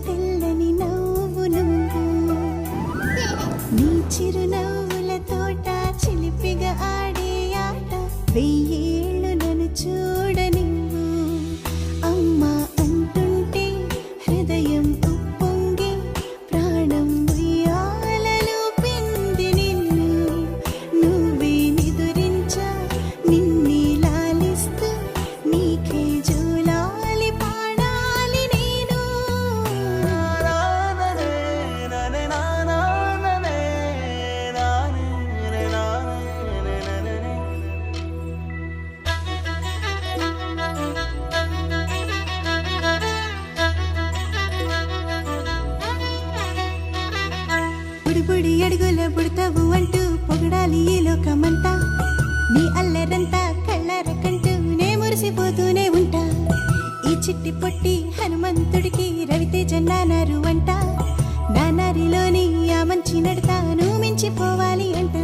తెల్లని నవ్వు నువ్వు నీ చిరునవ్వుల తోట చిలిపిగా ఆడే ఆట వెయ్యేళ్ళు నన్ను చూడనివ్వు అమ్మా అంటుంటే హృదయం ఉప్పొంగి ప్రాణం ఉయ్యాలలో పిండి నిన్ను నువ్వే నిదురించా నిన్నే లాలిస్తూ నీకే జోలాలి పాడాలి నేను బుడి బుడి అడుగుల బుడతావు అంటూ పొగడాలి ఈ లోకమంతా నీ అల్లరంతా కళ్ళారకంటూ నే మురిసిపోతూనే ఉంటా ఈ చిట్టి పొట్టి హనుమంతుడికి రవితేజ నానారు అంట నానారిలోని ఆ మంచి నడతాను మించిపోవాలి అంట